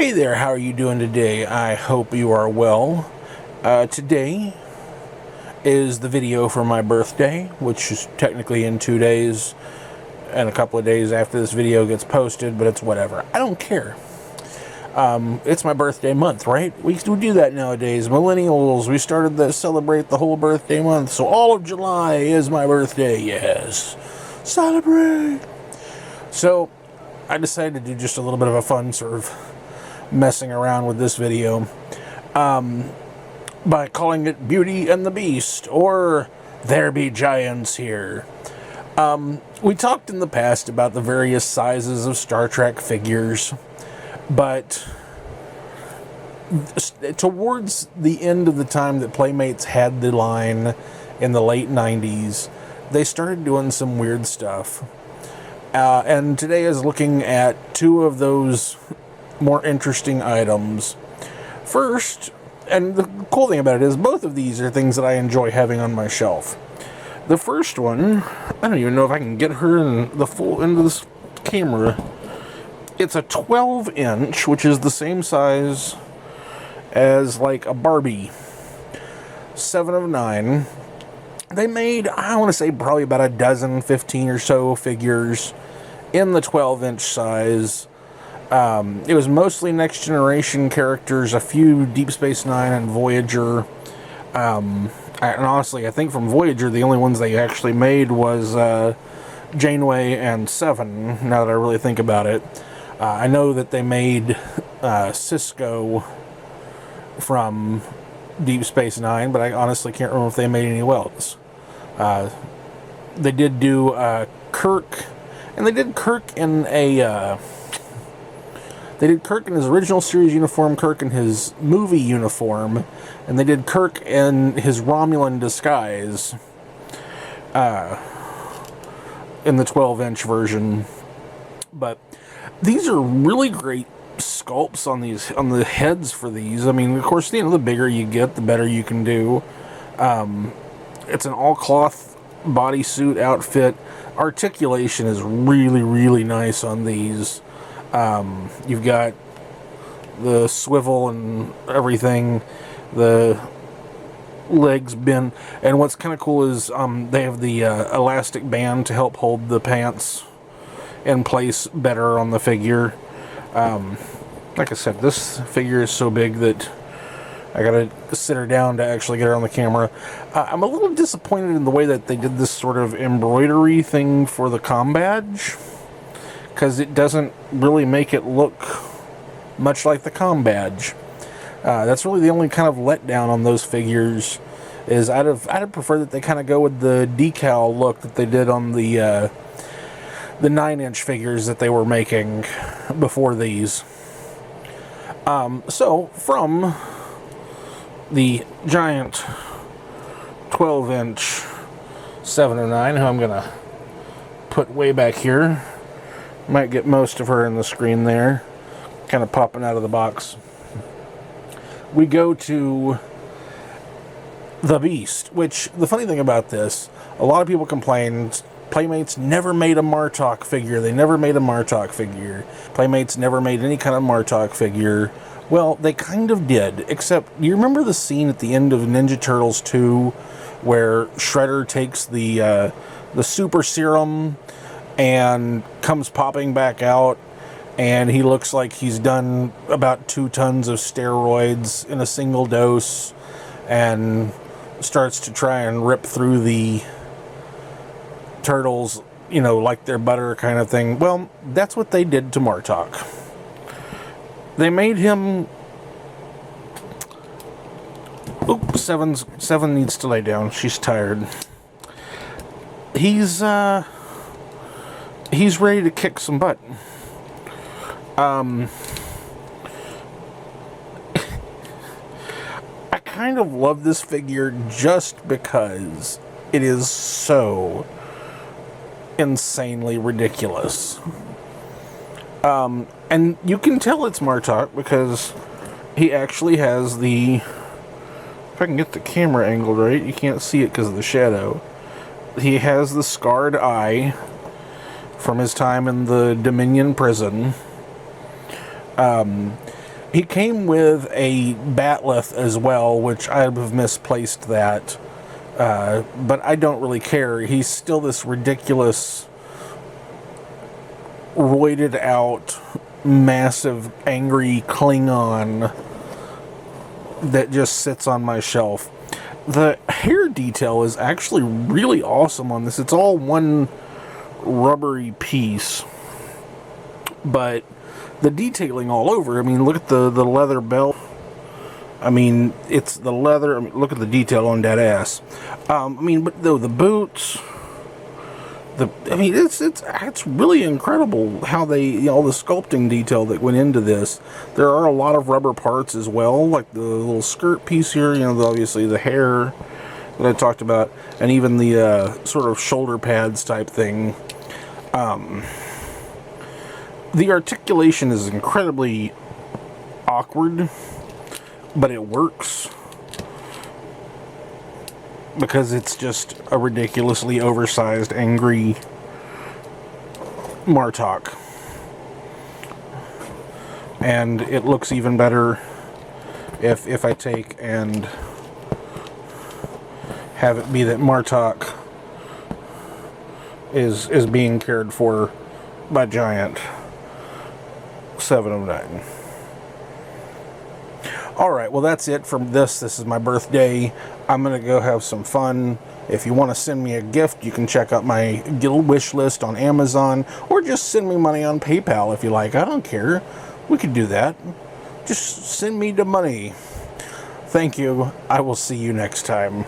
Hey there, how are you doing today? I hope you are well. Today is the video for my birthday, which is technically in 2 days and a couple of days after this video gets posted, but it's whatever. I don't care. It's my birthday month, right? We do that nowadays. Millennials, we started to celebrate the whole birthday month, so all of July is my birthday, yes. Celebrate! So, I decided to do just a little bit of a fun sort of messing around with this video by calling it Beauty and the Beast, or There Be Giants Here. We talked in the past about the various sizes of Star Trek figures, but towards the end of the time that Playmates had the line in the late 90s, they started doing some weird stuff. And today is looking at two of those more interesting items. First, and the cool thing about it is both of these are things that I enjoy having on my shelf. The first one, I don't even know if I can get her in the full into this camera. It's a 12-inch, which is the same size as like a Barbie. 7 of 9. They made, I want to say, probably about a dozen, 15 or so figures in the 12-inch size. It was mostly Next Generation characters, a few Deep Space Nine and Voyager. And honestly, I think from Voyager, the only ones they actually made was Janeway and Seven, now that I really think about it. I know that they made Cisco from Deep Space Nine, but I honestly can't remember if they made any else. They did do Kirk, and they did Kirk in a... They did Kirk in his original series uniform, Kirk in his movie uniform, and they did Kirk in his Romulan disguise in the 12-inch version. But these are really great sculpts on the heads for these. I mean, of course, the bigger you get, the better you can do. It's an all-cloth bodysuit outfit. Articulation is really, really nice on these. You've got the swivel and everything, the legs bend, and what's kind of cool is they have the elastic band to help hold the pants in place better on the figure. Like I said, this figure is so big that I gotta sit her down to actually get her on the camera. I'm a little disappointed in the way that they did this sort of embroidery thing for the comm badge, because it doesn't really make it look much like the comm badge. That's really the only kind of letdown on those figures. Is I'd have preferred that they kind of go with the decal look that they did on the 9-inch figures that they were making before these. So from the giant 12-inch 7 of 9, who I'm gonna put way back here. Might get most of her in the screen there, kind of popping out of the box. We go to the Beast, which, the funny thing about this, a lot of people complain, Playmates never made a Martok figure. They never made a Martok figure. Playmates never made any kind of Martok figure. Well, they kind of did, except, you remember the scene at the end of Ninja Turtles 2 where Shredder takes the super serum and comes popping back out, and he looks like he's done about 2 tons of steroids in a single dose, and starts to try and rip through the turtles, you know, like they're butter kind of thing. Well, that's what they did to Martok. They made him... Oop, Seven needs to lay down. She's tired. He's ready to kick some butt. I kind of love this figure just because it is so insanely ridiculous. And you can tell it's Martok because he actually has the... If I can get the camera angled right, you can't see it because of the shadow. He has the scarred eye from his time in the Dominion prison. He came with a batleth as well, which I have misplaced that. But I don't really care. He's still this ridiculous, roided out, massive, angry Klingon that just sits on my shelf. The hair detail is actually really awesome on this. It's all one rubbery piece, but the detailing all over, I mean, look at the leather belt. I mean, it's the leather. I mean, look at the detail on that ass. I mean, but though the boots, I mean, it's really incredible how they, you know, the sculpting detail that went into this. There are a lot of rubber parts as well, like the little skirt piece here, you know, obviously the hair that I talked about, and even the sort of shoulder pads type thing. The articulation is incredibly awkward, but it works because it's just a ridiculously oversized, angry Martok. And it looks even better if I take and have it be that Martok is being cared for by Giant 709. Alright, well that's it from this. This is my birthday. I'm going to go have some fun. If you want to send me a gift, you can check out my wish list on Amazon, or just send me money on PayPal if you like. I don't care. We could do that. Just send me the money. Thank you. I will see you next time.